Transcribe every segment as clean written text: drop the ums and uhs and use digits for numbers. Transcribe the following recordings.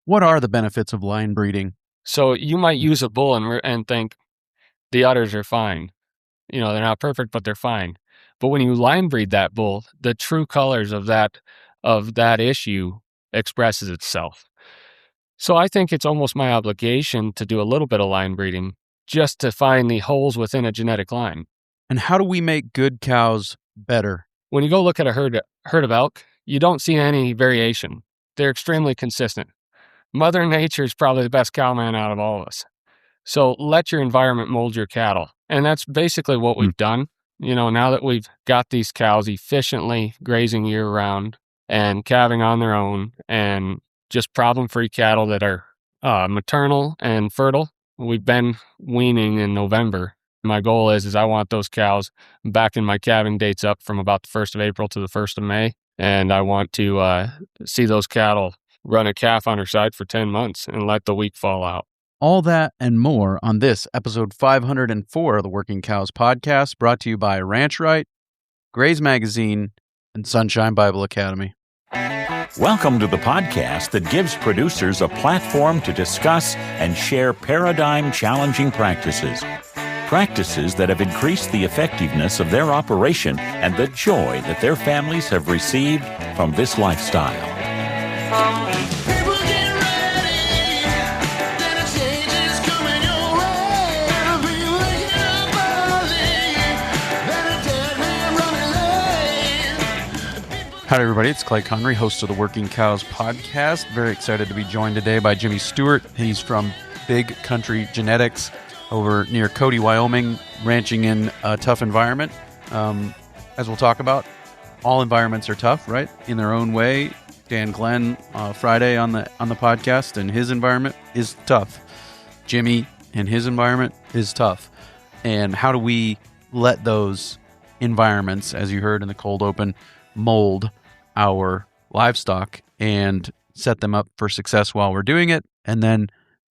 What are the benefits of line breeding? So you might use a bull and think the udders are fine. They're not perfect, but they're fine. But when you line breed that bull, the true colors of that issue expresses itself. So I think it's almost my obligation to do a little bit of line breeding just to find the holes within a genetic line. And how do we make good cows better? When you go look at a herd of elk, you don't see any variation. They're extremely consistent. Mother Nature is probably the best cowman out of all of us. So let your environment mold your cattle. And that's basically what we've done. Now that we've got these cows efficiently grazing year round and calving on their own and just problem-free cattle that are maternal and fertile. We've been weaning in November. My goal is I want those cows backing my calving dates up from about the 1st of April to the 1st of May. And I want to see those cattle run a calf on her side for 10 months and let the weak fall out. All that and more on this episode 504 of the Working Cows podcast, brought to you by Ranch Right, Graze Magazine, and Sunshine Bible Academy. Welcome to the podcast that gives producers a platform to discuss and share paradigm-challenging practices. Practices that have increased the effectiveness of their operation and the joy that their families have received from this lifestyle. Hi, everybody. It's Clay Connery, host of the Working Cows podcast. Very excited to be joined today by Jimmy Stewart. He's from Big Country Genetics over near Cody, Wyoming, ranching in a tough environment. As we'll talk about, all environments are tough, right? In their own way. Dan Glenn Friday on the podcast, and his environment is tough. Jimmy and his environment is tough. And how do we let those environments, as you heard in the cold open, mold our livestock and set them up for success while we're doing it, and then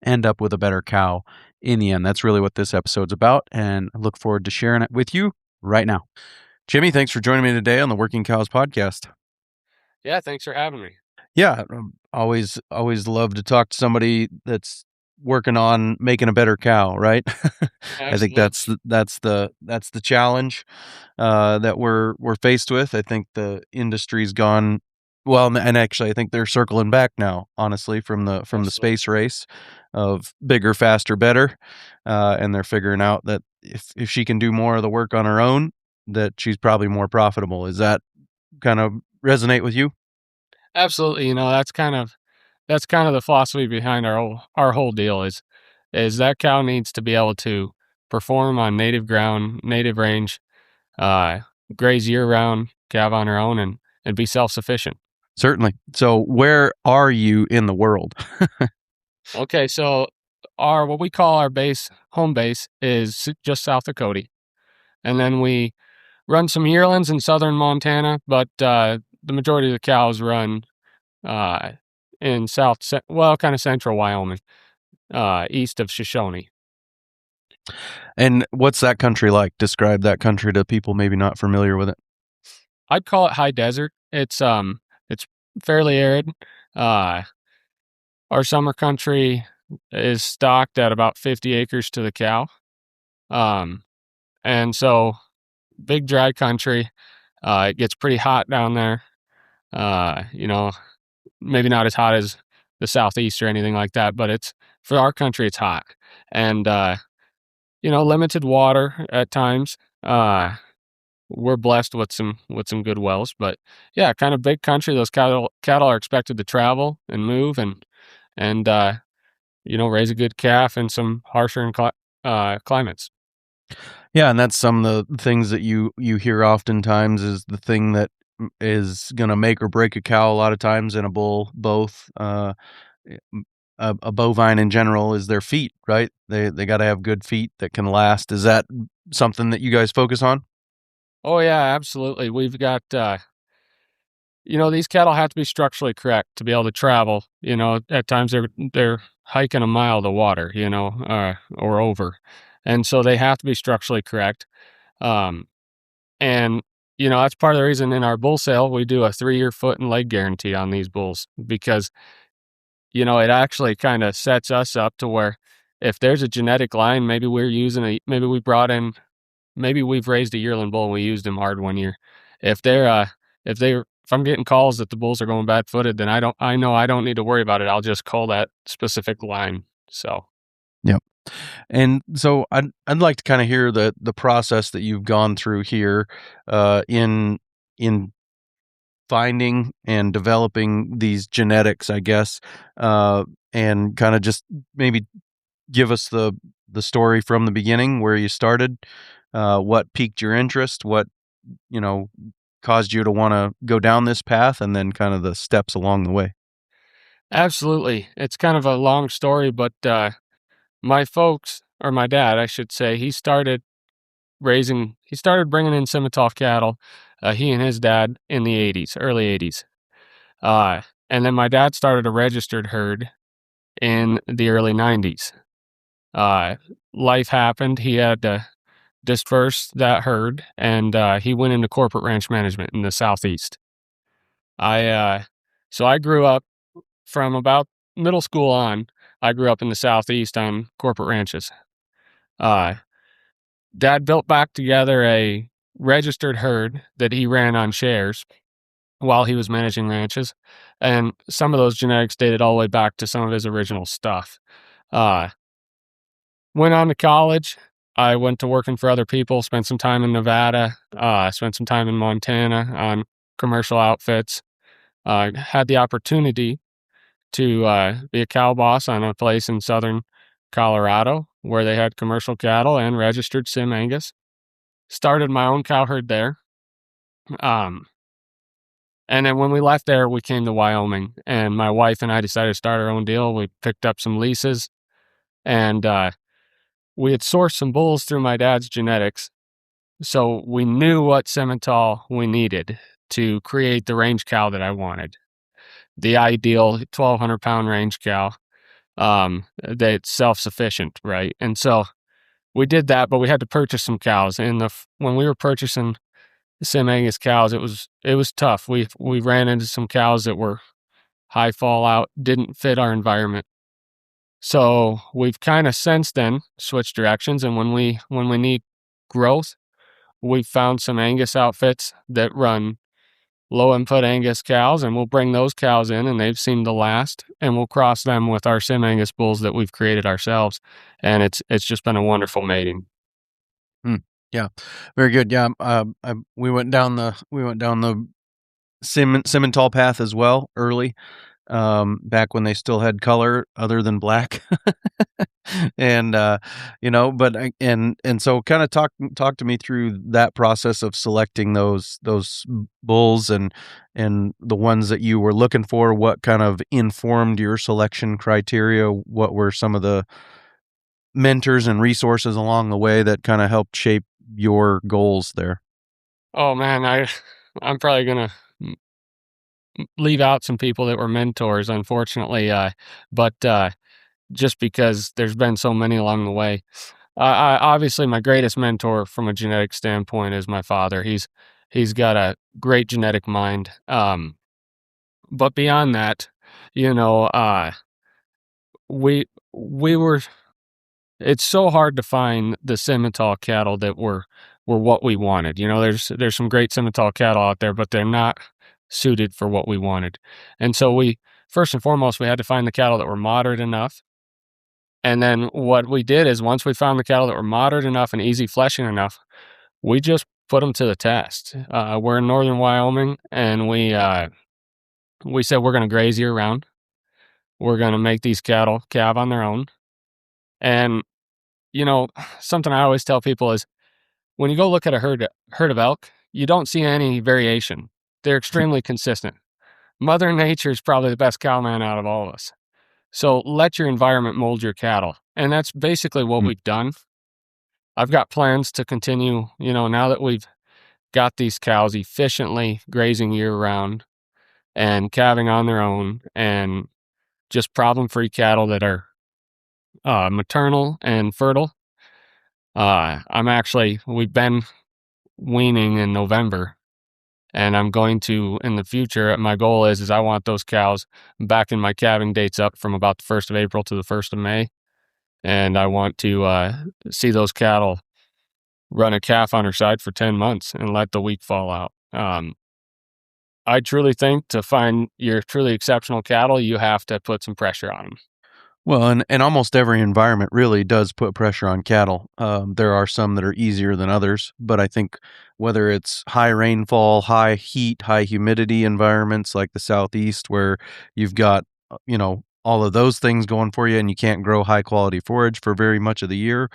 end up with a better cow in the end? That's really what this episode's about, and I look forward to sharing it with you right now. Jimmy, thanks for joining me today on the Working Cows podcast. Yeah, thanks for having me. Yeah, always love to talk to somebody that's working on making a better cow, right? I think that's the challenge that we're faced with. I think the industry's gone well, and actually I think they're circling back now, honestly, from the space race of bigger, faster, better, and they're figuring out that if she can do more of the work on her own, that she's probably more profitable. Is that kind of resonate with you? Absolutely. That's kind of the philosophy behind our whole deal is that cow needs to be able to perform on native ground, native range, graze year round, calve on her own, and be self-sufficient. Certainly. So where are you in the world? Okay, so what we call our home base is just south of Cody. And then we run some yearlings in southern Montana, but the majority of the cows run in kind of central Wyoming, east of Shoshone. And what's that country like? Describe that country to people maybe not familiar with it. I'd call it high desert. It's fairly arid. Our summer country is stocked at about 50 acres to the cow. And so big dry country. It gets pretty hot down there. Maybe not as hot as the southeast or anything like that, but for our country, it's hot. And, limited water at times. We're blessed with some good wells, but yeah, kind of big country. Those cattle are expected to travel and move and raise a good calf in some harsher climates. Yeah, and that's some of the things that you hear oftentimes is the thing that is going to make or break a cow a lot of times, and a bull both. A bovine in general is their feet, right? They got to have good feet that can last. Is that something that you guys focus on? Oh yeah, absolutely. We've got these cattle have to be structurally correct to be able to travel. At times they're hiking a mile to water, or over. And so they have to be structurally correct. And that's part of the reason in our bull sale, we do a 3-year foot and leg guarantee on these bulls, because, it actually kind of sets us up to where if there's a genetic line, maybe we've raised a yearling bull and we used him hard one year. If I'm getting calls that the bulls are going bad footed, then I know I don't need to worry about it. I'll just call that specific line. So. Yep. And so I'd like to kind of hear the process that you've gone through here in finding and developing these genetics, I guess, and kind of just maybe give us the story from the beginning, where you started, what piqued your interest, what caused you to want to go down this path, and then kind of the steps along the way. Absolutely. It's kind of a long story, but my folks, or my dad, I should say, he started bringing in Simmental cattle, he and his dad, in the early 80s. And then my dad started a registered herd in the early 90s. Life happened. He had to disperse that herd, and he went into corporate ranch management in the Southeast. So I grew up from about middle school on. I grew up in the Southeast on corporate ranches. Dad built back together a registered herd that he ran on shares while he was managing ranches, and some of those genetics dated all the way back to some of his original stuff. Went on to college. I went to working for other people, spent some time in Nevada, spent some time in Montana on commercial outfits. Had the opportunity to be a cow boss on a place in southern Colorado where they had commercial cattle and registered Sim Angus. Started my own cow herd there. And then when we left there, we came to Wyoming, and my wife and I decided to start our own deal. We picked up some leases, and we had sourced some bulls through my dad's genetics. So we knew what Simmental we needed to create the range cow that I wanted. The ideal 1,200 pound range cow that's self-sufficient, right? And so we did that, but we had to purchase some cows. And when we were purchasing Sim Angus cows, it was tough. We ran into some cows that were high fallout, didn't fit our environment. So we've kind of since then switched directions, and when we need growth, we've found some Angus outfits that run low input Angus cows, and we'll bring those cows in, and they've seemed to last, and we'll cross them with our Sim Angus bulls that we've created ourselves, and it's just been a wonderful mating. Yeah, very good. Yeah, we went down the Simmental path as well early, back when they still had color other than black. And so kind of talk to me through that process of selecting those bulls and the ones that you were looking for. What kind of informed your selection criteria? What were some of the mentors and resources along the way that kind of helped shape your goals there? Oh man, I'm probably gonna leave out some people that were mentors, unfortunately, but just because there's been so many along the way. Obviously, my greatest mentor from a genetic standpoint is my father. He's got a great genetic mind. But beyond that, we were. It's so hard to find the Simmental cattle that were what we wanted. There's some great Simmental cattle out there, but they're not suited for what we wanted. And so first and foremost, we had to find the cattle that were moderate enough. And then what we did is, once we found the cattle that were moderate enough and easy fleshing enough, we just put them to the test. We're in northern Wyoming, and we said we're going to graze year round. We're going to make these cattle calve on their own. And, something I always tell people is, when you go look at a herd of elk, you don't see any variation. They're extremely consistent. Mother Nature is probably the best cowman out of all of us. So let your environment mold your cattle. And that's basically what we've done. I've got plans to continue, now that we've got these cows efficiently grazing year round and calving on their own, and just problem-free cattle that are maternal and fertile. We've been weaning in November, And I'm going to, in the future, my goal is I want those cows backing my calving dates up from about the 1st of April to the 1st of May. And I want to see those cattle run a calf on her side for 10 months and let the weak fall out. I truly think to find your truly exceptional cattle, you have to put some pressure on them. Well, and almost every environment really does put pressure on cattle. There are some that are easier than others, but I think whether it's high rainfall, high heat, high humidity environments like the Southeast, where you've got, all of those things going for you and you can't grow high quality forage for very much of the year,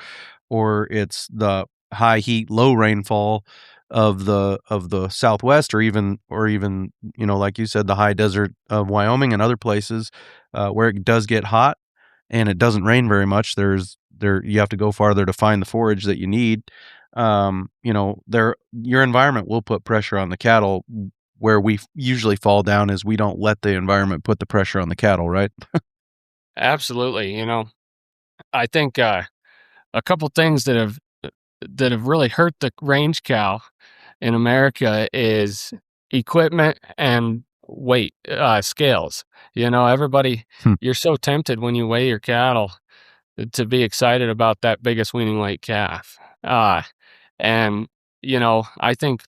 or it's the high heat, low rainfall of the Southwest, or even like you said, the high desert of Wyoming and other places where it does get hot and it doesn't rain very much. You have to go farther to find the forage that you need. Your environment will put pressure on the cattle. Where we usually fall down is we don't let the environment put the pressure on the cattle, right? Absolutely. I think a couple things that have really hurt the range cow in America is equipment and weight, scales. Everybody, you're so tempted when you weigh your cattle to be excited about that biggest weaning weight calf. And I think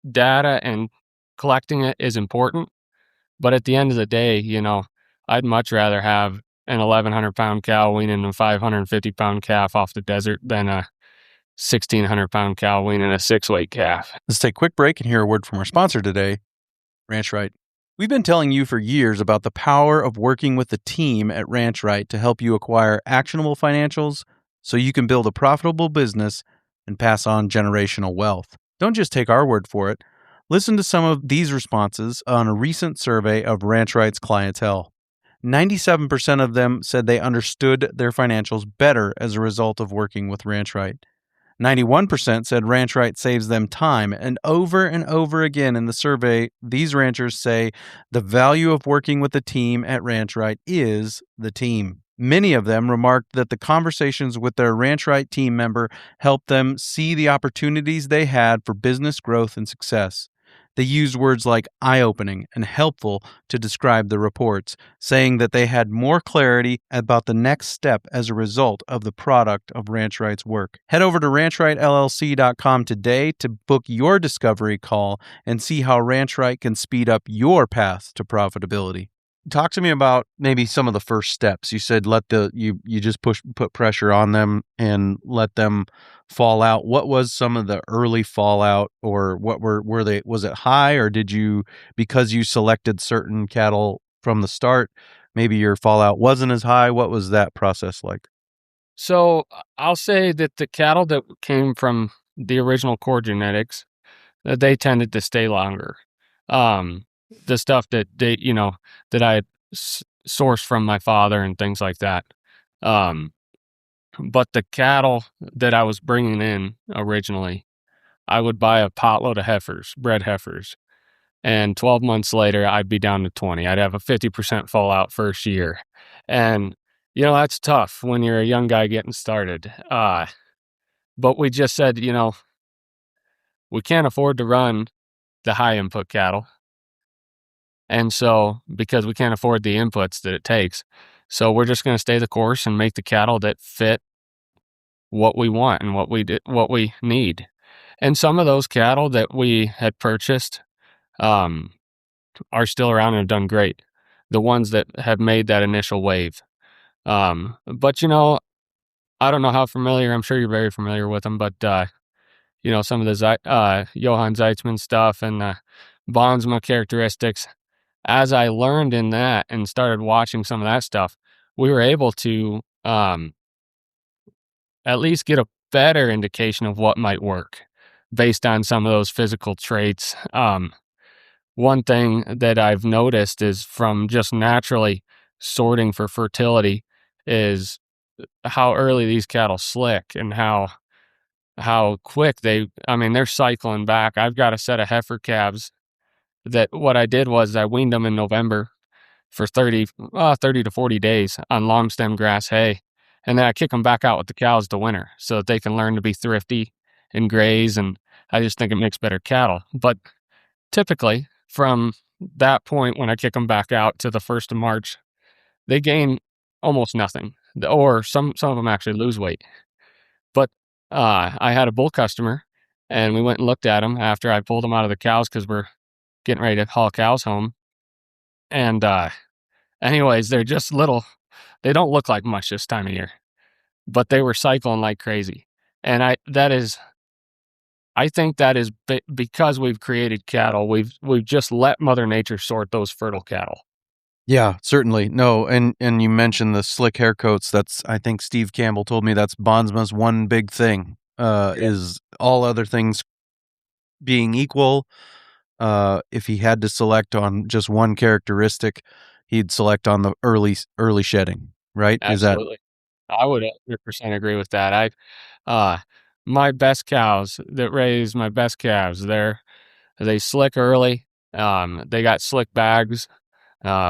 data and collecting it is important, but at the end of the day, I'd much rather have an 1,100-pound cow weaning a 550-pound calf off the desert than a 1,600-pound cow weaning a 6-weight calf. Let's take a quick break and hear a word from our sponsor today, Ranch Right. We've been telling you for years about the power of working with the team at Ranch Right to help you acquire actionable financials so you can build a profitable business and pass on generational wealth. Don't just take our word for it. Listen to some of these responses on a recent survey of Ranch Right's clientele. 97% of them said they understood their financials better as a result of working with Ranch Right. 91% said Ranch Right saves them time, and over again in the survey, these ranchers say the value of working with the team at Ranch Right is the team. Many of them remarked that the conversations with their Ranch Right team member helped them see the opportunities they had for business growth and success. They used words like eye-opening and helpful to describe the reports, saying that they had more clarity about the next step as a result of the product of Ranch Right's work. Head over to ranchrightllc.com today to book your discovery call and see how Ranch Right can speed up your path to profitability. Talk to me about maybe some of the first steps. You said you just put pressure on them and let them fall out. What was some of the early fallout, or was it high, or did you, because you selected certain cattle from the start, maybe your fallout wasn't as high? What was that process like? So I'll say that the cattle that came from the original core genetics, they tended to stay longer. The stuff that that I had sourced from my father and things like that. But the cattle that I was bringing in originally, I would buy a potload of heifers, bred heifers, and 12 months later, I'd be down to 20. I'd have a 50% fallout first year. And, that's tough when you're a young guy getting started. But we just said, we can't afford to run the high input cattle. And so, because we can't afford the inputs that it takes, so we're just going to stay the course and make the cattle that fit what we want and what we need. And some of those cattle that we had purchased are still around and have done great. The ones that have made that initial wave. But I don't know how familiar. I'm sure you're very familiar with them, but some of the Johann Zeitzman stuff and the Bonsma characteristics. As I learned in that and started watching some of that stuff, we were able to at least get a better indication of what might work based on some of those physical traits. One thing that I've noticed is from just naturally sorting for fertility is how early these cattle slick and how quick they're cycling back. I've got a set of heifer calves that what I did was I weaned them in November for 30 to 40 days on long stem grass hay. And then I kick them back out with the cows to winter so that they can learn to be thrifty and graze. And I just think it makes better cattle. But typically from that point when I kick them back out to the 1st of March, they gain almost nothing, or some of them actually lose weight. But I had a bull customer, and we went and looked at them after I pulled them out of the cows because we're getting ready to haul cows home. And anyways, they're just little. They don't look like much this time of year, but they were cycling like crazy. And I think that is because we've created cattle. We've just let Mother Nature sort those fertile cattle. Yeah, certainly. No, and you mentioned the slick hair coats. That's, I think Steve Campbell told me that's Bondsma's one big thing, is all other things being equal. If he had to select on just one characteristic, he'd select on the early shedding, right? Absolutely. I would 100% agree with that. My best cows that raise my best calves, they slick early. They got slick bags,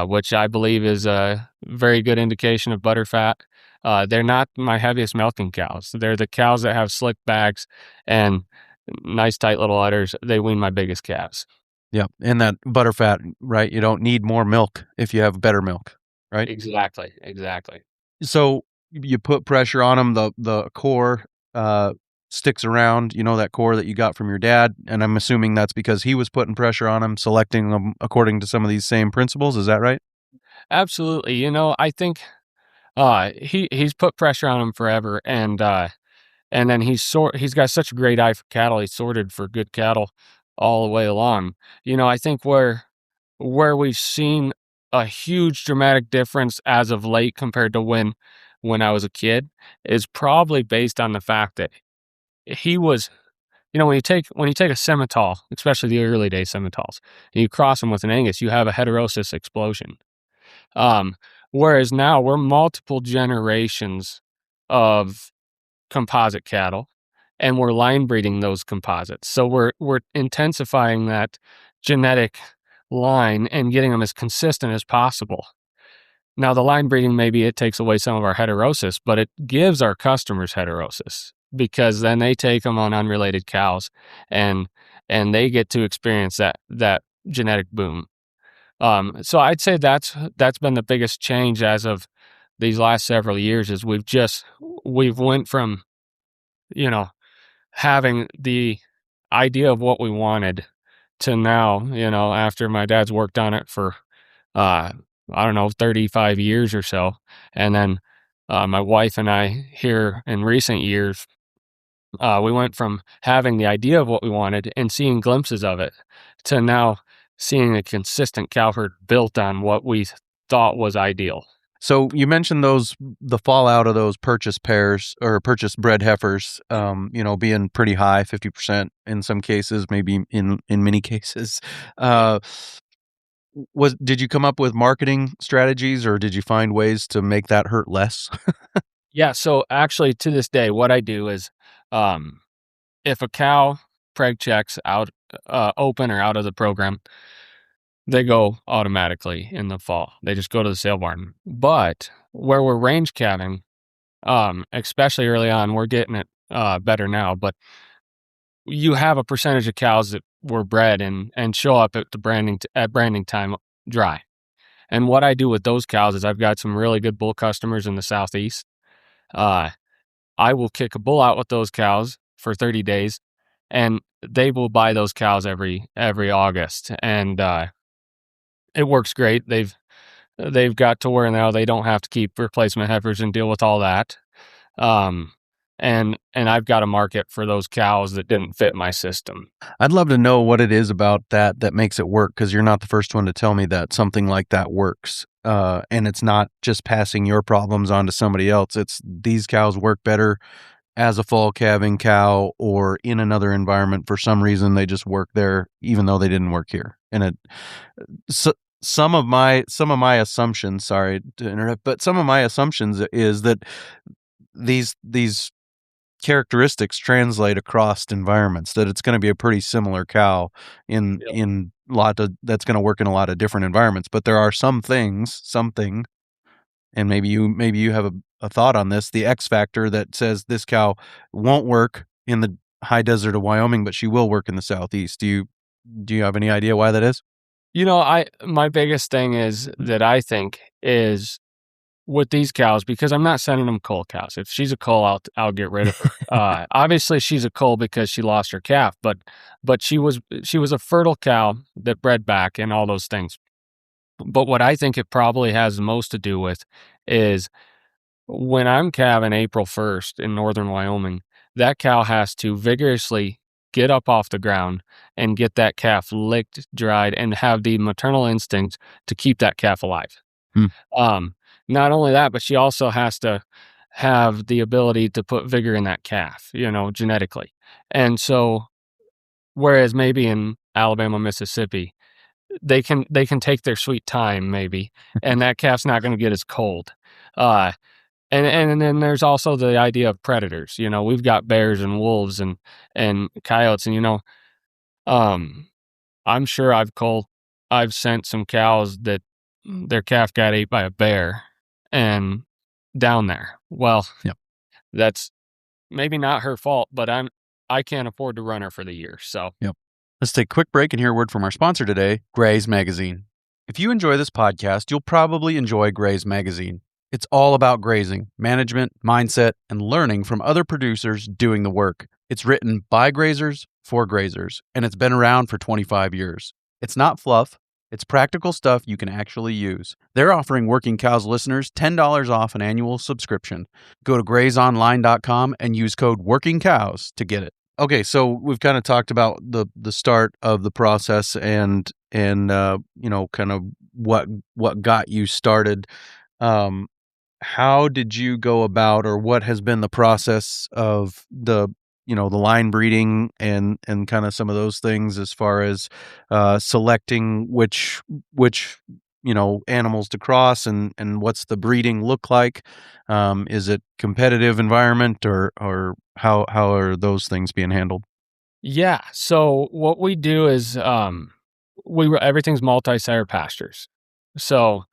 which I believe is a very good indication of butter fat. They're not my heaviest milking cows. They're the cows that have slick bags and nice tight little udders. They wean my biggest calves. Yeah, and that butter fat, right? You don't need more milk if you have better milk, right? Exactly. So you put pressure on them. The core sticks around. You know, that core that you got from your dad, and I'm assuming that's because he was putting pressure on them, selecting them according to some of these same principles. Is that right? Absolutely. You know, I think he's put pressure on them forever, and then he's got such a great eye for cattle. He's sorted for good cattle all the way along. You know, I think where we've seen a huge dramatic difference as of late compared to when I was a kid is probably based on the fact that he was, you know, when you take a Simmental, especially the early day Simmentals, and you cross them with an Angus, you have a heterosis explosion. Whereas now we're multiple generations of composite cattle, and we're line breeding those composites. So we're intensifying that genetic line and getting them as consistent as possible. Now, the line breeding, maybe it takes away some of our heterosis, but it gives our customers heterosis because then they take them on unrelated cows and they get to experience that genetic boom. So I'd say that's been the biggest change as of these last several years is we've went from, you know, having the idea of what we wanted to now, you know, after my dad's worked on it for, I don't know, 35 years or so. And then my wife and I here in recent years, we went from having the idea of what we wanted and seeing glimpses of it to now seeing a consistent cow herd built on what we thought was ideal. So you mentioned the fallout of those purchase pairs or purchase bred heifers, you know, being pretty high, 50% in some cases, maybe in many cases. Did you come up with marketing strategies, or did you find ways to make that hurt less? Yeah. So actually, to this day, what I do is, if a cow preg checks out, open or out of the program, they go automatically in the fall. They just go to the sale barn. But where we're range calving, especially early on, we're getting it better now. But you have a percentage of cows that were bred and show up at the branding time dry. And what I do with those cows is I've got some really good bull customers in the southeast. I will kick a bull out with those cows for 30 days, and they will buy those cows every August, and it works great. They've got to where now they don't have to keep replacement heifers and deal with all that. And I've got a market for those cows that didn't fit my system. I'd love to know what it is about that makes it work, because you're not the first one to tell me that something like that works. And it's not just passing your problems on to somebody else. It's these cows work better as a fall calving cow or in another environment. For some reason, they just work there, even though they didn't work here. And some of my assumptions, sorry to interrupt, but some of my assumptions is that these characteristics translate across environments, that it's going to be a pretty similar cow in that's going to work in a lot of different environments. But there are something, and maybe you have a thought on this, the X factor that says this cow won't work in the high desert of Wyoming, but she will work in the southeast. Do Do you have any idea why that is? My biggest thing is that I think is with these cows, because I'm not sending them cull cows. If she's a cull, I'll get rid of her. Obviously, she's a cull because she lost her calf, but she was a fertile cow that bred back and all those things. But what I think it probably has the most to do with is when I'm calving April 1st in northern Wyoming, that cow has to vigorously get up off the ground and get that calf licked, dried, and have the maternal instinct to keep that calf alive. Not only that, but she also has to have the ability to put vigor in that calf, genetically. And so, whereas maybe in Alabama, Mississippi, they can take their sweet time maybe, and that calf's not going to get as cold. And then there's also the idea of predators. We've got bears and wolves and coyotes, and I'm sure I've sent some cows that their calf got ate by a bear and down there. Well, yep. That's maybe not her fault, but I can't afford to run her for the year. So yep. Let's take a quick break and hear a word from our sponsor today, Graze Magazine. If you enjoy this podcast, you'll probably enjoy Graze Magazine. It's all about grazing, management, mindset, and learning from other producers doing the work. It's written by grazers for grazers, and it's been around for 25 years. It's not fluff. It's practical stuff you can actually use. They're offering Working Cows listeners $10 off an annual subscription. Go to grazeonline.com and use code WORKINGCOWS to get it. Okay, so we've kind of talked about the start of the process and kind of what got you started. How did you go about, or what has been the process of the line breeding and kind of some of those things as far as selecting which animals to cross and what's the breeding look like? Is it competitive environment or how are those things being handled? Yeah. So what we do is everything's multi-sire pastures. So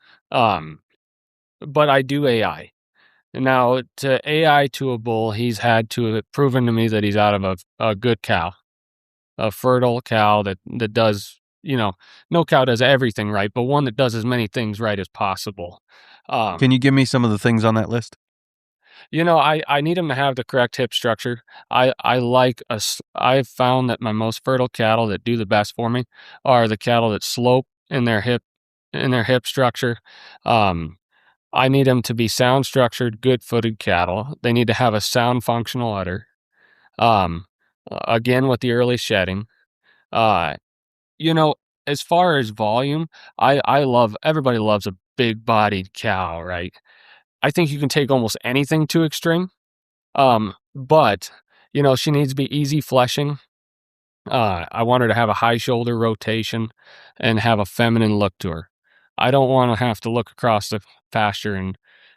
but I do AI. Now, to AI to a bull, he's had to have proven to me that he's out of a good cow, a fertile cow that does, no cow does everything right, but one that does as many things right as possible. Can you give me some of the things on that list? I need him to have the correct hip structure. I've found that my most fertile cattle that do the best for me are the cattle that slope in their hip structure. I need them to be sound structured, good footed cattle. They need to have a sound functional udder. Again, with the early shedding. As far as volume, everybody loves a big bodied cow, right? I think you can take almost anything to extreme. But she needs to be easy fleshing. I want her to have a high shoulder rotation and have a feminine look to her. I don't want to have to look across the pasture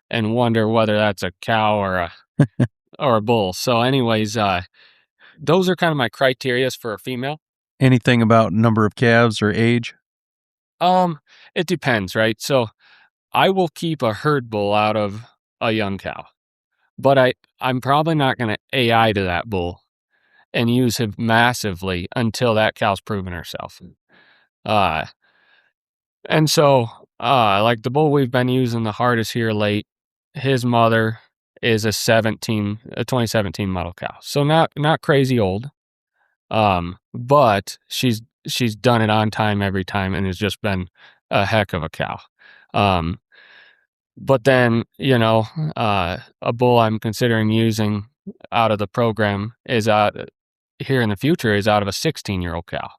and wonder whether that's a cow or a bull. So anyways, those are kind of my criterias for a female. Anything about number of calves or age? It depends, right? So I will keep a herd bull out of a young cow, but I'm probably not going to AI to that bull and use him massively until that cow's proven herself. And so, like the bull we've been using the hardest here late, his mother is a 2017 model cow. So not crazy old. But she's done it on time every time and has just been a heck of a cow. But then, a bull I'm considering using out of the program is here in the future is out of a 16-year-old cow.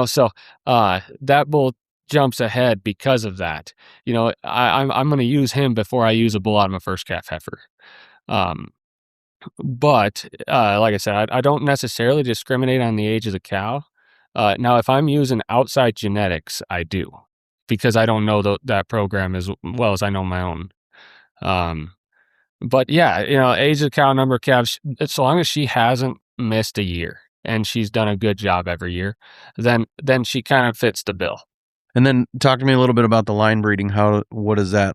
So that bull jumps ahead because of that. I'm going to use him before I use a bull out of my first calf heifer. But like I said, I don't necessarily discriminate on the age of the cow. Now, if I'm using outside genetics, I do, because I don't know that program as well as I know my own. But yeah, age of the cow, number of calves, as long as she hasn't missed a year and she's done a good job every year, then she kind of fits the bill. And then talk to me a little bit about the line breeding. How does that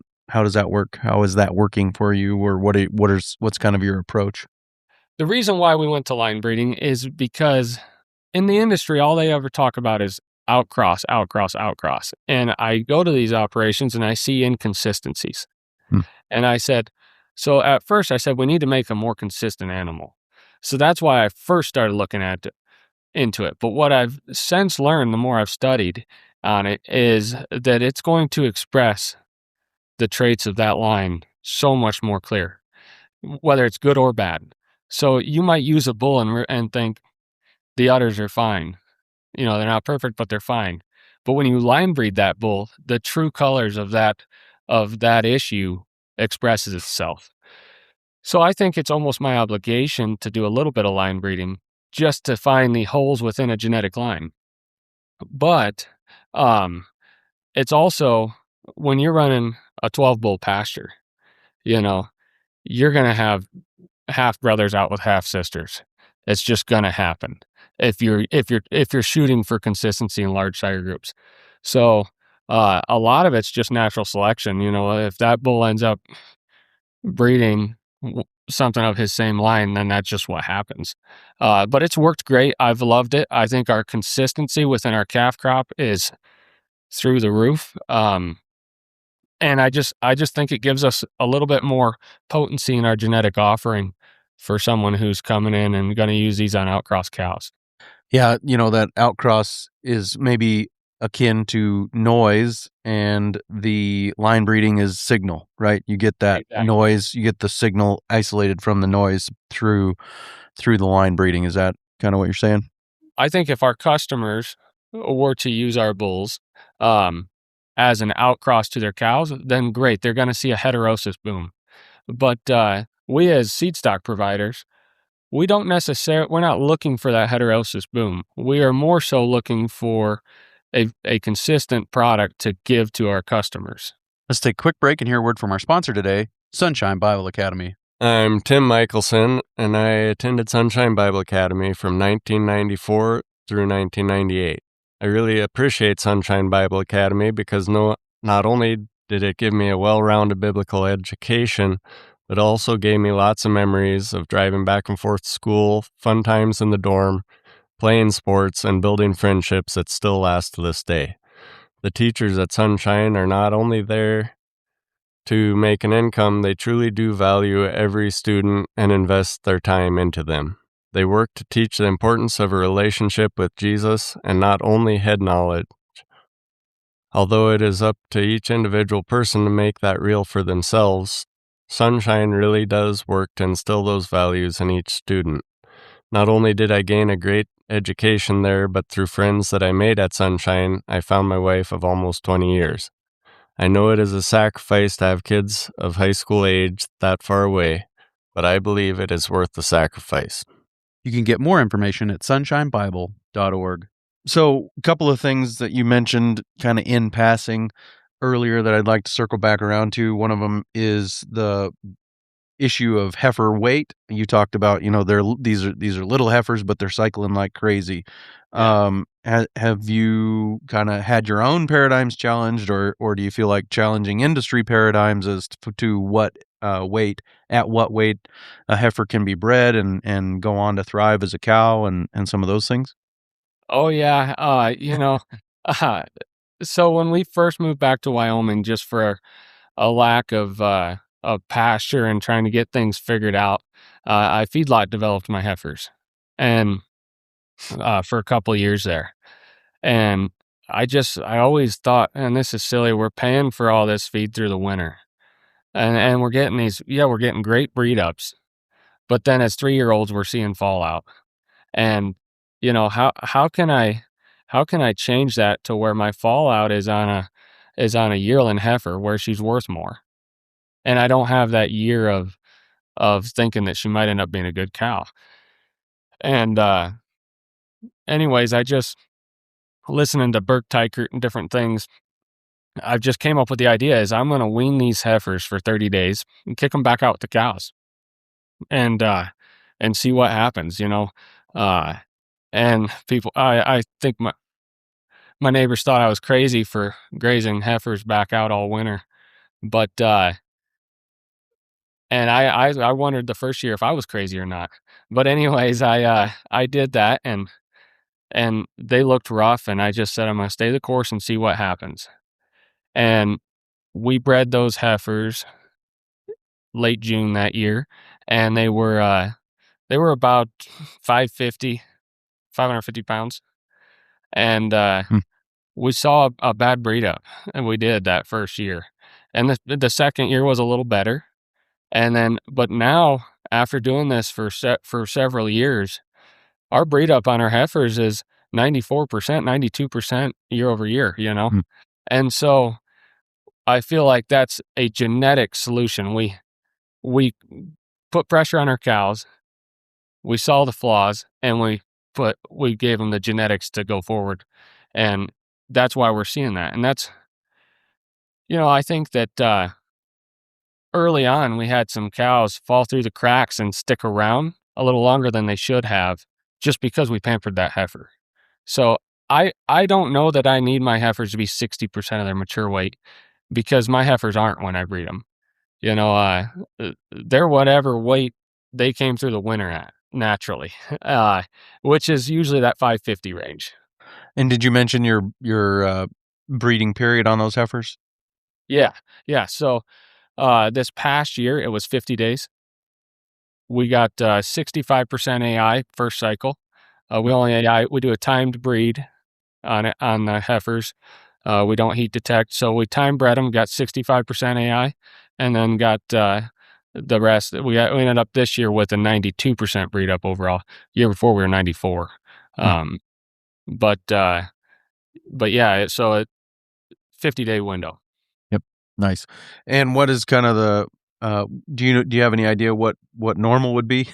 work? How is that working for you, or what's kind of your approach? The reason why we went to line breeding is because in the industry, all they ever talk about is outcross, outcross, outcross. And I go to these operations and I see inconsistencies. Hmm. And I said, so at first I said, we need to make a more consistent animal. So that's why I first started looking into it. But what I've since learned, the more I've studied on it, is that it's going to express the traits of that line so much more clear, whether it's good or bad. So you might use a bull and think the udders are fine. They're not perfect, but they're fine. But when you line breed that bull, the true colors of that issue expresses itself. So I think it's almost my obligation to do a little bit of line breeding just to find the holes within a genetic line. But it's also, when you're running a 12 bull pasture, you're going to have half brothers out with half sisters. It's just going to happen if you're shooting for consistency in large sire groups. So a lot of it's just natural selection. If that bull ends up breeding something of his same line, then that's just what happens. But it's worked great. I've loved it. I think our consistency within our calf crop is through the roof. And I just think it gives us a little bit more potency in our genetic offering for someone who's coming in and going to use these on outcross cows. Yeah, that outcross is maybe akin to noise, and the line breeding is signal, right? You get that noise, you get the signal isolated from the noise through the line breeding. Is that kind of what you're saying? I think if our customers were to use our bulls as an outcross to their cows, then great, they're going to see a heterosis boom. But we as seed stock providers, we're not looking for that heterosis boom. We are more so looking for a consistent product to give to our customers. Let's take a quick break and hear a word from our sponsor today, Sunshine Bible Academy. I'm Tim Michelson, and I attended Sunshine Bible Academy from 1994 through 1998. I really appreciate Sunshine Bible Academy because not only did it give me a well-rounded biblical education, but also gave me lots of memories of driving back and forth to school, fun times in the dorm, playing sports, and building friendships that still last to this day. The teachers at Sunshine are not only there to make an income, they truly do value every student and invest their time into them. They work to teach the importance of a relationship with Jesus and not only head knowledge. Although it is up to each individual person to make that real for themselves, Sunshine really does work to instill those values in each student. Not only did I gain a great education there, but through friends that I made at Sunshine, I found my wife of almost 20 years. I know it is a sacrifice to have kids of high school age that far away, but I believe it is worth the sacrifice. You can get more information at sunshinebible.org. So a couple of things that you mentioned kind of in passing earlier that I'd like to circle back around to. One of them is the issue of heifer weight. You talked about, these are little heifers, but they're cycling like crazy. Yeah. Have you kind of had your own paradigms challenged, or do you feel like challenging industry paradigms as to what weight a heifer can be bred and go on to thrive as a cow and some of those things? Oh yeah, so when we first moved back to Wyoming, just for a lack of pasture and trying to get things figured out, I feedlot developed my heifers, and for a couple of years there, and I always thought, and this is silly, we're paying for all this feed through the winter, and we're getting great breed ups, but then as 3-year-olds we're seeing fallout, and how can I change that to where my fallout is on a yearling heifer where she's worth more, and I don't have that year of thinking that she might end up being a good cow. And anyways, I just, listening to Burke Tykert and different things, I've just came up with the idea is I'm going to wean these heifers for 30 days and kick them back out with the cows and see what happens, and people, I think my neighbors thought I was crazy for grazing heifers back out all winter, but and I wondered the first year if I was crazy or not. But anyways, I did that, and and they looked rough, and I just said, I'm going to stay the course and see what happens. And we bred those heifers late June that year, and they were about 550 pounds. And we saw a bad breed up, and we did that first year. And the second year was a little better. And then, but now, after doing this for several years, our breed up on our heifers is 94%, 92% year over year, Hmm. And so I feel like that's a genetic solution. We put pressure on our cows, we saw the flaws, and we gave them the genetics to go forward. And that's why we're seeing that. And that's, I think that early on, we had some cows fall through the cracks and stick around a little longer than they should have just because we pampered that heifer. So I don't know that I need my heifers to be 60% of their mature weight, because my heifers aren't when I breed them. They're whatever weight they came through the winter at naturally, which is usually that 550 range. And did you mention your breeding period on those heifers? Yeah. So this past year, it was 50 days. We got 65% AI first cycle. We do a timed breed on the heifers. We don't heat detect, so we time bred them. Got 65% AI, and then got the rest. We ended up this year with a 92% breed up overall. Year before we were 94. But yeah, so a 50-day window. Yep, nice. And what is kind of the do you have any idea what normal would be?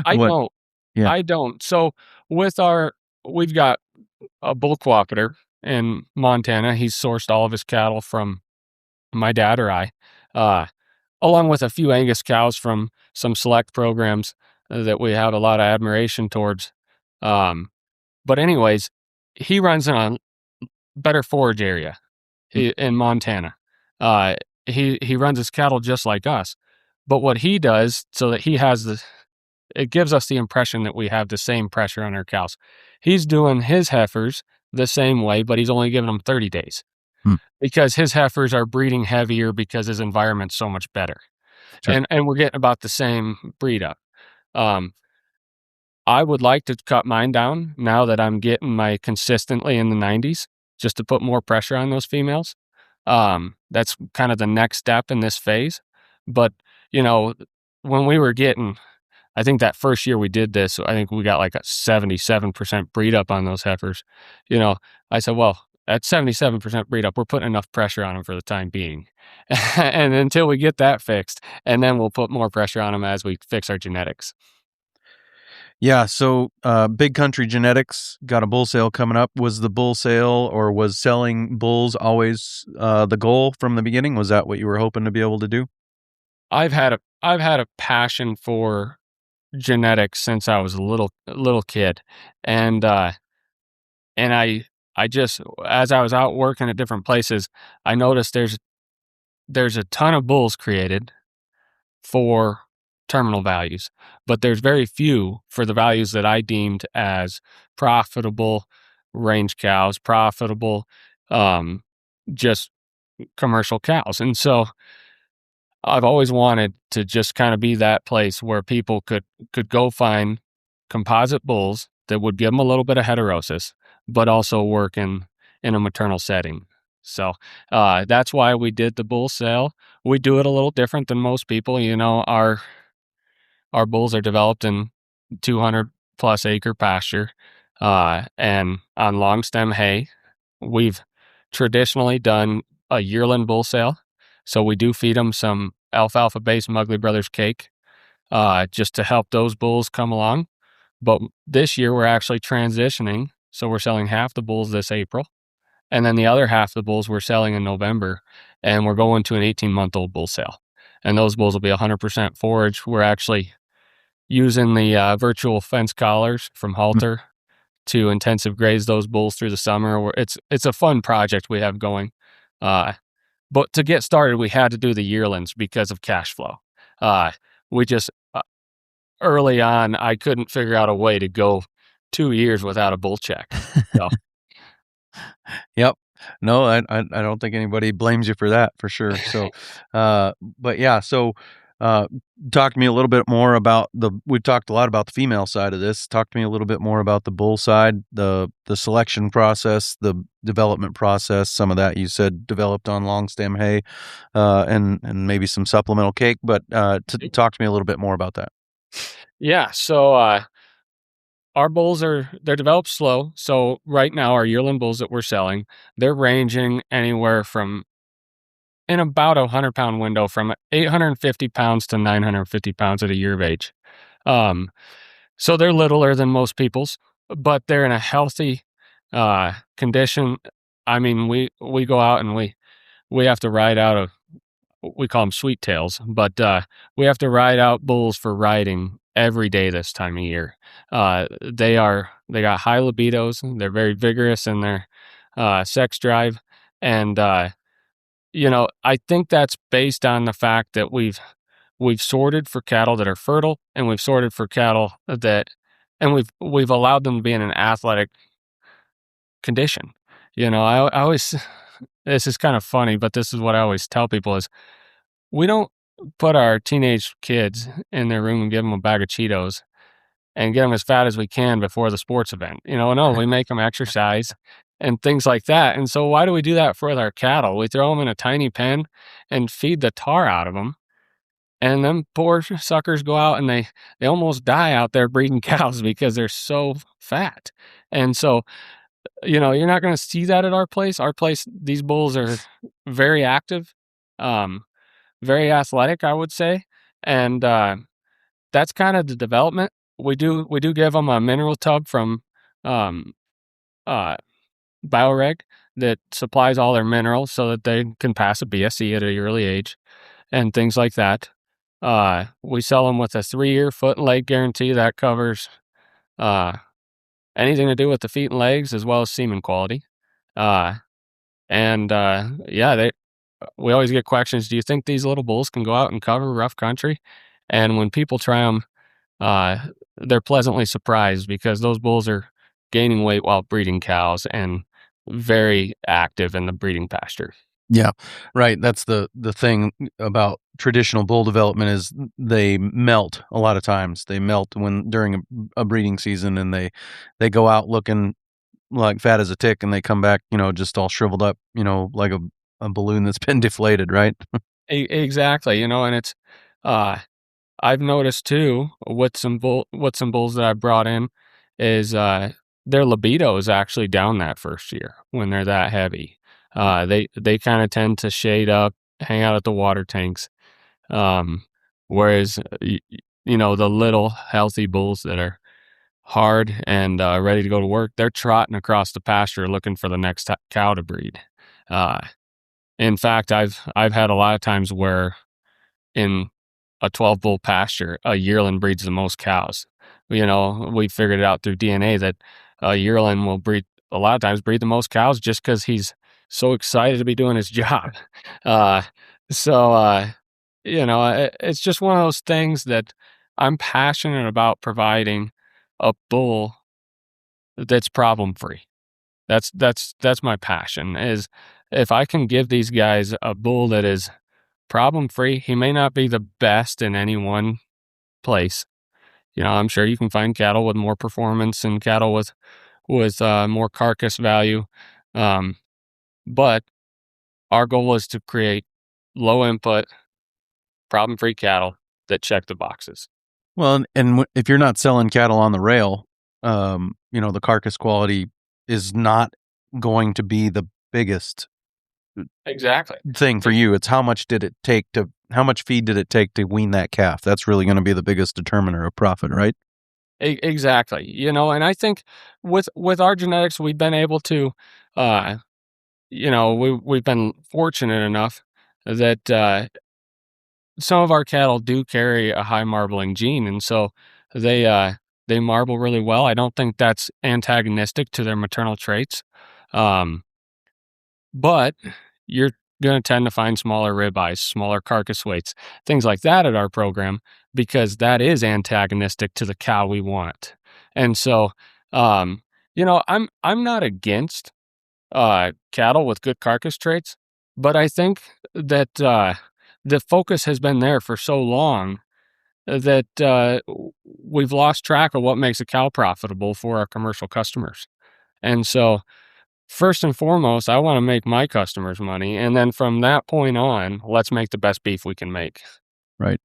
I What? don't. Yeah. I don't. So we've got a bull cooperator in Montana. He's sourced all of his cattle from my dad or I, along with a few Angus cows from some select programs that we have a lot of admiration towards. But anyways, he runs in a better forage area in Montana. He runs his cattle just like us. But what he does, so that it gives us the impression that we have the same pressure on our cows. He's doing his heifers the same way, but he's only giving them 30 days because his heifers are breeding heavier because his environment's so much better. Sure. And we're getting about the same breed up. I would like to cut mine down now that I'm getting my consistently in the 90s, just to put more pressure on those females. That's kind of the next step in this phase. But, when we were getting, I think that first year we did this, I think we got like a 77% breed up on those heifers. I said, well, at 77% breed up, we're putting enough pressure on them for the time being. And until we get that fixed, and then we'll put more pressure on them as we fix our genetics. Yeah, so Big Country Genetics got a bull sale coming up. Was the bull sale or was selling bulls always the goal from the beginning? Was that what you were hoping to be able to do? I've had a passion for genetics since I was a little kid, and I just, as I was out working at different places, I noticed there's a ton of bulls created for terminal values, but there's very few for the values that I deemed as profitable range cows, profitable just commercial cows. And so I've always wanted to just kind of be that place where people could go find composite bulls that would give them a little bit of heterosis, but also work in a maternal setting. So that's why we did the bull sale. We do it a little different than most people. Our bulls are developed in 200 plus acre pasture and on long stem hay. We've traditionally done a yearling bull sale. So we do feed them some alfalfa-based Mugley Brothers cake just to help those bulls come along. But this year we're actually transitioning. So we're selling half the bulls this April. And then the other half of the bulls we're selling in November. And we're going to an 18-month-old bull sale. And those bulls will be 100% forage. We're actually using the virtual fence collars from Halter to intensive graze those bulls through the summer. It's a fun project we have going. But to get started, we had to do the yearlings because of cash flow. We just, early on, I couldn't figure out a way to go 2 years without a bull check. So Yep. No, I don't think anybody blames you for that, for sure. So, but yeah, so talk to me a little bit more about we've talked a lot about the female side of this. Talk to me a little bit more about the bull side, the selection process, the development process. Some of that you said developed on long stem hay, and maybe some supplemental cake, but talk to me a little bit more about that. yeah, so our bulls they're developed slow. So right now, our yearling bulls that we're selling, they're ranging anywhere from in about a 100-pound window from 850 pounds to 950 pounds at a year of age. So they're littler than most people's, but they're in a healthy condition. I mean, we go out and we have to ride out we call them sweet tails, but we have to ride out bulls for riding every day this time of year. They got high libidos. They're very vigorous in their sex drive, and I think that's based on the fact that we've sorted for cattle that are fertile, and we've sorted for cattle and we've allowed them to be in an athletic condition. I always this is kind of funny, but this is what I always tell people is we don't put our teenage kids in their room and give them a bag of Cheetos and get them as fat as we can before the sports event. No, we make them exercise and things like that. And so why do we do that for our cattle? We throw them in a tiny pen and feed the tar out of them. And them poor suckers go out and they almost die out there breeding cows because they're so fat. And so, you're not going to see that at our place. Our place, these bulls are very active, very athletic, I would say. And that's kind of the development. We do give them a mineral tub from Bioreg that supplies all their minerals so that they can pass a BSc at an early age and things like that. We sell them with a 3-year foot and leg guarantee that covers anything to do with the feet and legs as well as semen quality. We always get questions, do you think these little bulls can go out and cover rough country? And when people try them, they're pleasantly surprised because those bulls are gaining weight while breeding cows and very active in the breeding pasture. Yeah, right. That's the thing about traditional bull development is they melt a lot of times. They melt during a breeding season, and they go out looking like fat as a tick, and they come back, just all shriveled up, like a balloon that's been deflated, right? Exactly, and it's I've noticed too with some bulls that I brought in is their libido is actually down that first year when they're that heavy. They kind of tend to shade up, hang out at the water tanks, whereas the little healthy bulls that are hard and ready to go to work, they're trotting across the pasture looking for the next cow to breed. In fact, I've had a lot of times where in a 12 bull pasture, a yearling breeds the most cows. We figured it out through DNA that a yearling will a lot of times breed the most cows just because he's so excited to be doing his job. It's just one of those things that I'm passionate about providing a bull that's problem free. That's my passion is if I can give these guys a bull that is problem free. He may not be the best in any one place. I'm sure you can find cattle with more performance and cattle with more carcass value. But our goal is to create low input, problem free cattle that check the boxes. Well, and if you're not selling cattle on the rail, the carcass quality is not going to be the biggest thing for you. It's how much feed did it take to wean that calf? That's really going to be the biggest determiner of profit, right? Exactly. And I think with our genetics, we've been able to, we've been fortunate enough that some of our cattle do carry a high marbling gene, and so they marble really well. I don't think that's antagonistic to their maternal traits. But you're going to tend to find smaller ribeyes, smaller carcass weights, things like that at our program, because that is antagonistic to the cow we want. And so I'm not against cattle with good carcass traits, but I think that the focus has been there for so long that we've lost track of what makes a cow profitable for our commercial customers. And so, first and foremost, I want to make my customers money, and then from that point on, let's make the best beef we can make. Right.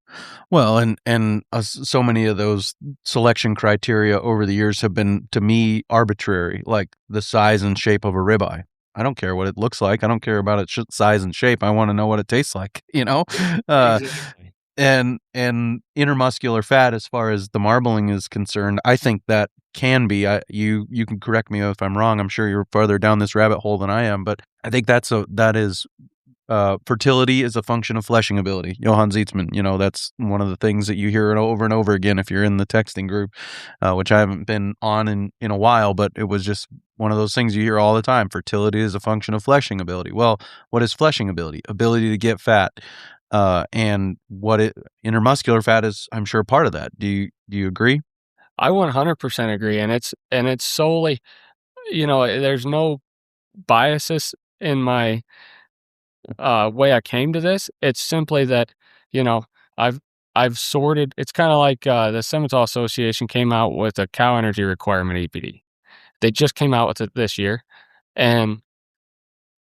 Well, and so many of those selection criteria over the years have been, to me, arbitrary, like the size and shape of a ribeye. I don't care what it looks like. I don't care about its size and shape. I want to know what it tastes like, Exactly. and intermuscular fat, as far as the marbling is concerned, I think that can be. You can correct me if I'm wrong. I'm sure you're farther down this rabbit hole than I am, but I think that is. Fertility is a function of fleshing ability. Johann Zeitzman, that's one of the things that you hear over and over again if you're in the texting group, which I haven't been on in a while, but it was just one of those things you hear all the time. Fertility is a function of fleshing ability. Well, what is fleshing ability? Ability to get fat. And intermuscular fat is, I'm sure, part of that. Do you agree? I 100% agree, and it's solely, there's no biases in my way I came to this. It's simply that, you know, I've sorted. It's kind of like the Simmental Association came out with a cow energy requirement EPD. They just came out with it this year, and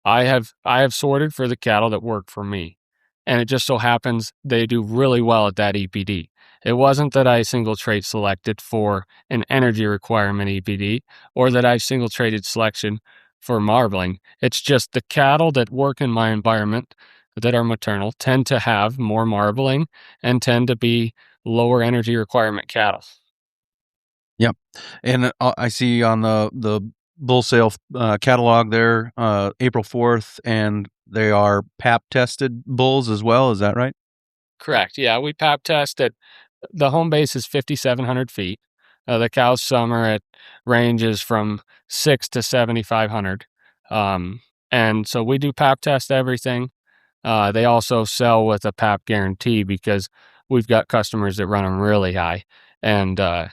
I have sorted for the cattle that work for me, and it just so happens they do really well at that EPD. It wasn't that I single trait selected for an energy requirement EPD or that I single traded selection for marbling. It's just the cattle that work in my environment that are maternal tend to have more marbling and tend to be lower energy requirement cattle. Yep. And I see on the bull sale catalog there, April 4th, and they are PAP tested bulls as well. Is that right? Correct. Yeah, we PAP test at the home base is 5,700 feet. The cows summer at ranges from 6 to 7,500. And so we do PAP test everything. They also sell with a PAP guarantee because we've got customers that run them really high. And, a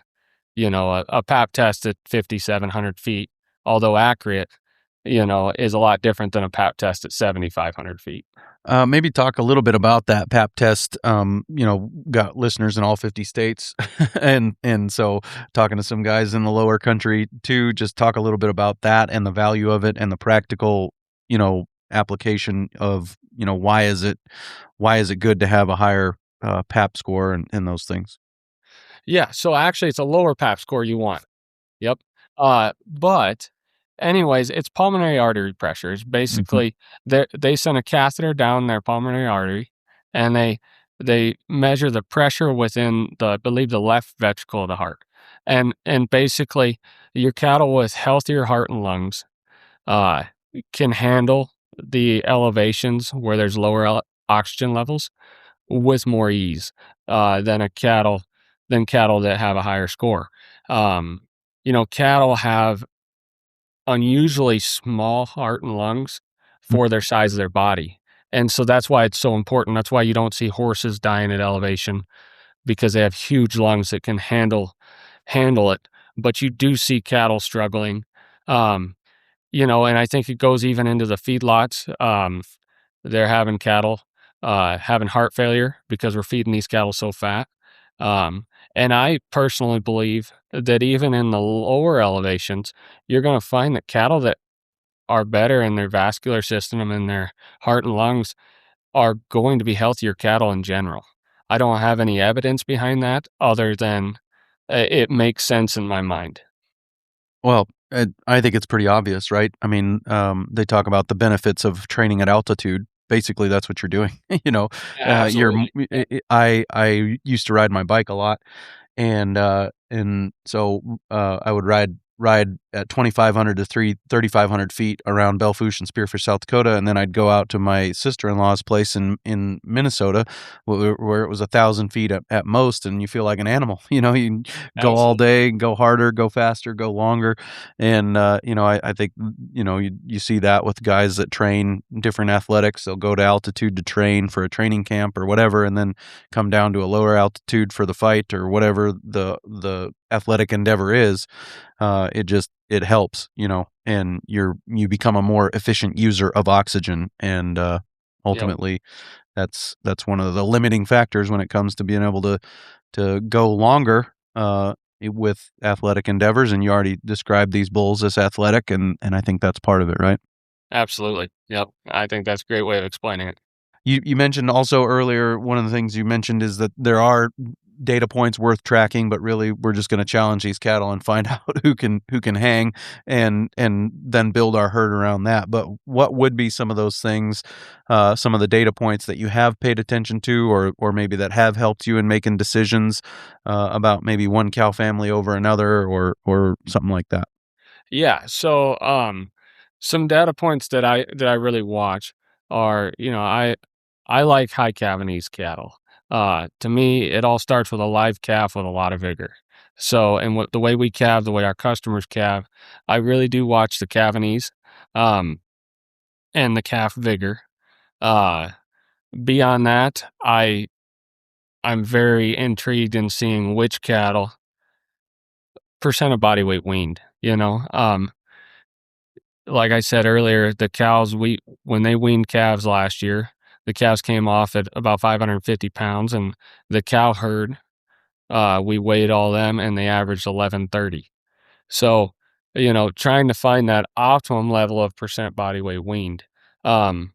PAP test at 5,700 feet, although accurate, is a lot different than a PAP test at 7,500 feet. Maybe talk a little bit about that PAP test. Got listeners in all 50 states, and so talking to some guys in the lower country too. Just talk a little bit about that and the value of it and the practical, application of, why is it good to have a higher PAP score and those things. Yeah, so actually it's a lower PAP score you want. Yep. But anyways, it's pulmonary artery pressure. It's basically they send a catheter down their pulmonary artery, and they measure the pressure within I believe the left ventricle of the heart, and basically your cattle with healthier heart and lungs can handle the elevations where there's lower oxygen levels with more ease than cattle that have a higher score. Cattle have unusually small heart and lungs for their size of their body. And so that's why it's so important. That's why you don't see horses dying at elevation, because they have huge lungs that can handle it. But you do see cattle struggling. And I think it goes even into the feedlots. They're having cattle having heart failure because we're feeding these cattle so fat. And I personally believe that even in the lower elevations, you're going to find that cattle that are better in their vascular system and their heart and lungs are going to be healthier cattle in general. I don't have any evidence behind that other than it makes sense in my mind. Well, I think it's pretty obvious, right? I mean, they talk about the benefits of training at altitude. Basically, that's what you're doing. I used to ride my bike a lot, and so I would ride at 2,500 to 3,500 feet around Belfouche and Spearfish, South Dakota, and then I'd go out to my sister-in-law's place in Minnesota, where it was 1,000 feet at most, and you feel like an animal. You go all day, go harder, go faster, go longer, and I think you see that with guys that train different athletics. They'll go to altitude to train for a training camp or whatever, and then come down to a lower altitude for the fight or whatever the athletic endeavor is, it helps, and you become a more efficient user of oxygen, and ultimately that's one of the limiting factors when it comes to being able to go longer with athletic endeavors. And you already described these bulls as athletic, and I think that's part of it, right? Absolutely. Yep. I think that's a great way of explaining it. You mentioned also earlier, one of the things you mentioned is that there are data points worth tracking, but really we're just going to challenge these cattle and find out who can hang, and then build our herd around that. But what would be some of those things, some of the data points that you have paid attention to, or maybe that have helped you in making decisions about maybe one cow family over another, or something like that? Yeah. So, some data points that I really watch are, I like high cavernese cattle. To me, it all starts with a live calf with a lot of vigor. So, and the way we calve, the way our customers calve, I really do watch the cavernese, um, and the calf vigor. Uh, Beyond that, I'm very intrigued in seeing which cattle percent of body weight weaned. Like I said earlier, the cows, when they weaned calves last year, the calves came off at about 550 pounds, and the cow herd, we weighed all them, and they averaged 1130. So, trying to find that optimum level of percent body weight weaned. Um,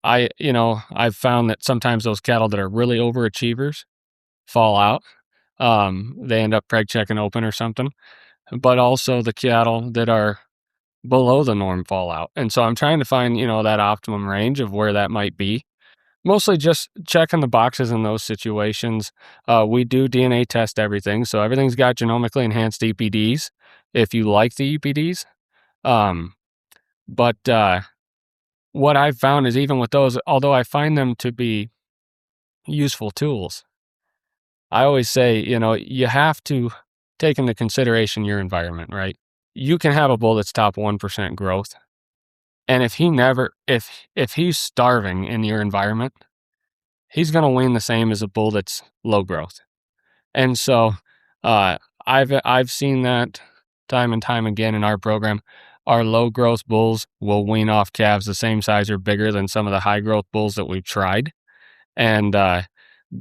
I've found that sometimes those cattle that are really overachievers fall out. They end up preg checking open or something, but also the cattle that are below the norm fall out. And so I'm trying to find, that optimum range of where that might be. Mostly just checking the boxes in those situations. We do DNA test everything, so everything's got genomically enhanced EPDs if you like the EPDs. But what I've found is even with those, although I find them to be useful tools, I always say, you have to take into consideration your environment, right? You can have a bull that's top 1% growth, and if he's starving in your environment, he's going to wean the same as a bull that's low growth. And so I've seen that time and time again in our program. Our low growth bulls will wean off calves the same size or bigger than some of the high growth bulls that we've tried. And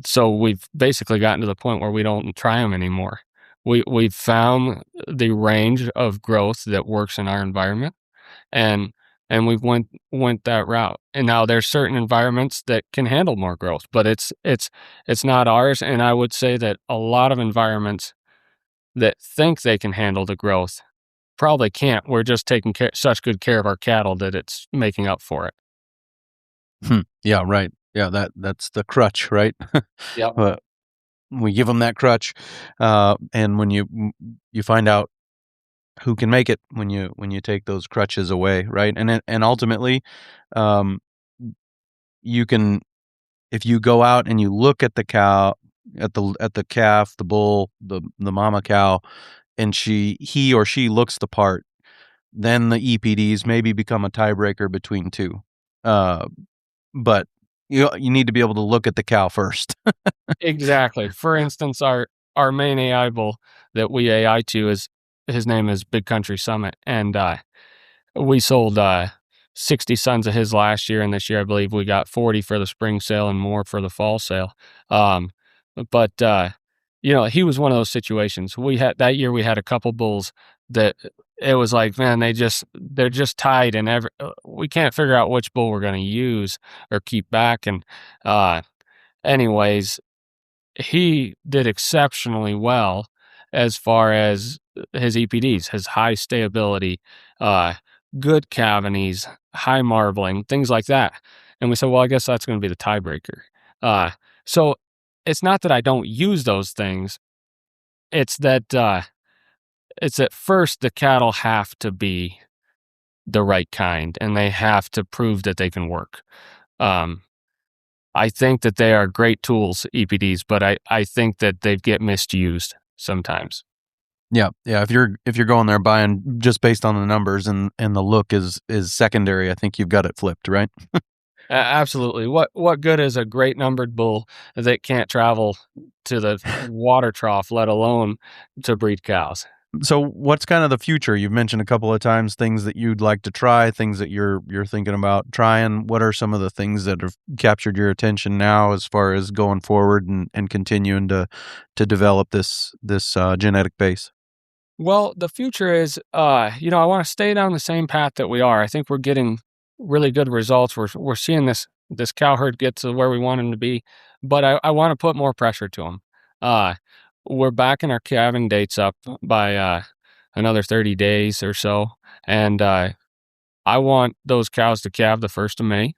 so we've basically gotten to the point where we don't try them anymore. We've found the range of growth that works in our environment, and we've went that route. And now there's certain environments that can handle more growth, but it's not ours. And I would say that a lot of environments that think they can handle the growth probably can't. We're just taking such good care of our cattle that it's making up for it. Yeah, right. Yeah, that's the crutch, right? Yep. We give them that crutch, and when you find out who can make it when you take those crutches away, right? And ultimately, you can, if you go out and you look at the cow, at the calf, the bull, the mama cow, and he or she looks the part, then the EPDs maybe become a tiebreaker between two. But you need to be able to look at the cow first. Exactly. For instance, our main AI bull that we AI to his name is Big Country Summit, and we sold 60 sons of his last year, and this year I believe we got 40 for the spring sale and more for the fall sale. But he was one of those situations. That year we had a couple bulls that it was like, man, they're just tied, and we can't figure out which bull we're going to use or keep back. And anyways, he did exceptionally well as far as his EPDs, his high stability, good cavernese, high marbling, things like that. And we said, well, I guess that's going to be the tiebreaker. So it's not that I don't use those things. It's that first the cattle have to be the right kind, and they have to prove that they can work. I think that they are great tools, EPDs, but I think that they get misused sometimes. Yeah. If you're going there buying just based on the numbers and the look is secondary, I think you've got it flipped, right? Absolutely. What good is a great numbered bull that can't travel to the water trough, let alone to breed cows? So what's kind of the future? You've mentioned a couple of times things that you'd like to try, things that you're thinking about trying. What are some of the things that have captured your attention now as far as going forward and continuing to develop this genetic base? Well, the future is, I want to stay down the same path that we are. I think we're getting really good results. We're seeing this cow herd get to where we want them to be, but I want to put more pressure to them. We're backing our calving dates up by another 30 days or so, and I want those cows to calve the 1st of May,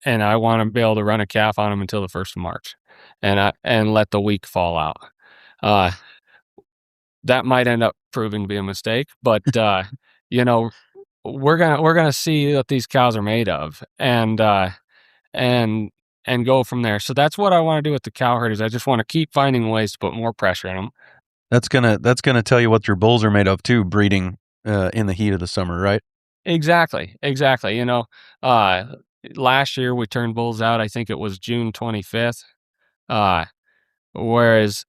and I want to be able to run a calf on them until the 1st of March, and let the week fall out. That might end up proving to be a mistake, but we're gonna see what these cows are made of, and go from there. So that's what I want to do with the cow herders. I just want to keep finding ways to put more pressure in them. That's gonna tell you what your bulls are made of too, breeding in the heat of the summer, right? Exactly. Last year we turned bulls out. I think it was June 25th. Whereas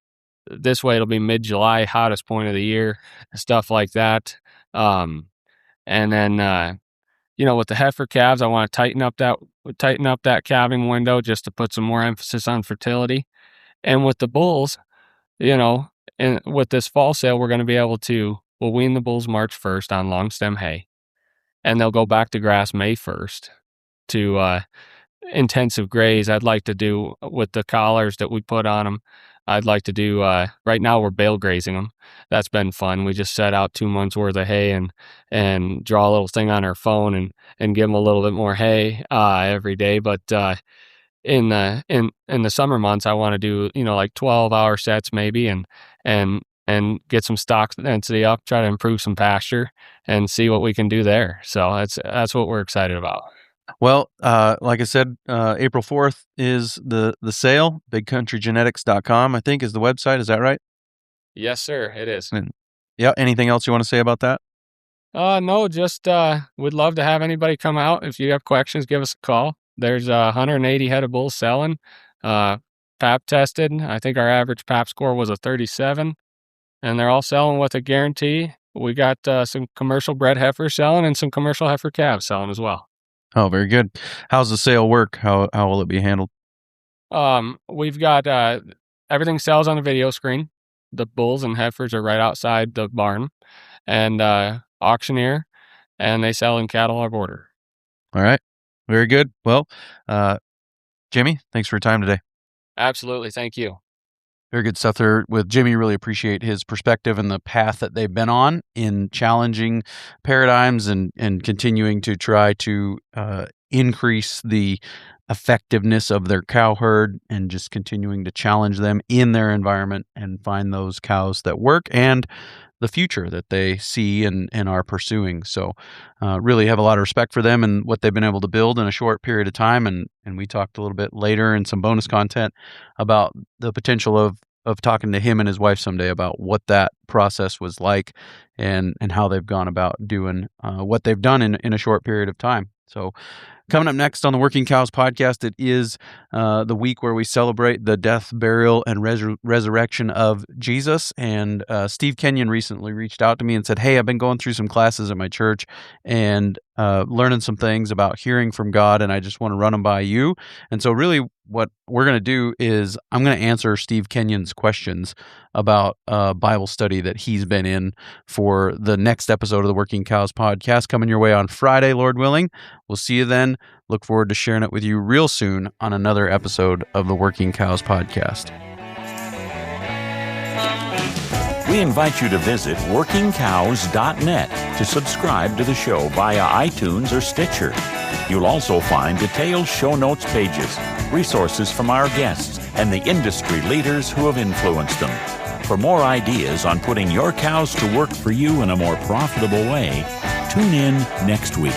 this way it'll be mid-July, hottest point of the year, stuff like that. And then with the heifer calves, I want to tighten up that calving window just to put some more emphasis on fertility. And with the bulls, and with this fall sale, we're going to be able to wean the bulls March 1st on long stem hay, and they'll go back to grass May 1st to intensive graze. I'd like to do with the collars that we put on them. I'd like to do, right now we're bale grazing them. That's been fun. We just set out 2 months worth of hay and draw a little thing on our phone and give them a little bit more hay every day. But in the summer months, I want to do, like 12-hour sets maybe and get some stock density up, try to improve some pasture and see what we can do there. So that's what we're excited about. Well, like I said, April 4th is the sale. BigCountryGenetics.com, I think, is the website. Is that right? Yes, sir. It is. And, yeah. Anything else you want to say about that? No, just we'd love to have anybody come out. If you have questions, give us a call. There's 180 head of bulls selling, pap tested. I think our average pap score was a 37, and they're all selling with a guarantee. We got some commercial bred heifers selling and some commercial heifer calves selling as well. Oh, very good. How's the sale work? How will it be handled? We've got everything sells on a video screen. The bulls and heifers are right outside the barn, and auctioneer, and they sell in catalog order. All right. Very good. Well, Jimmy, thanks for your time today. Absolutely. Thank you. Very good stuff there with Jimmy. Really appreciate his perspective and the path that they've been on in challenging paradigms and continuing to try to increase the effectiveness of their cow herd and just continuing to challenge them in their environment and find those cows that work and the future that they see and are pursuing. So really have a lot of respect for them and what they've been able to build in a short period of time. And we talked a little bit later in some bonus content about the potential of talking to him and his wife someday about what that process was like and how they've gone about doing what they've done in a short period of time. So coming up next on the Working Cows podcast, it is the week where we celebrate the death, burial, and resurrection of Jesus. And Steve Kenyon recently reached out to me and said, hey, I've been going through some classes at my church and learning some things about hearing from God, and I just want to run them by you. And so really what we're going to do is I'm going to answer Steve Kenyon's questions about a Bible study that he's been in for the next episode of the Working Cows podcast coming your way on Friday, Lord willing. We'll see you then. Look forward to sharing it with you real soon on another episode of the Working Cows podcast. We invite you to visit workingcows.net to subscribe to the show via iTunes or Stitcher. You'll also find detailed show notes pages, resources from our guests, and the industry leaders who have influenced them. For more ideas on putting your cows to work for you in a more profitable way, tune in next week.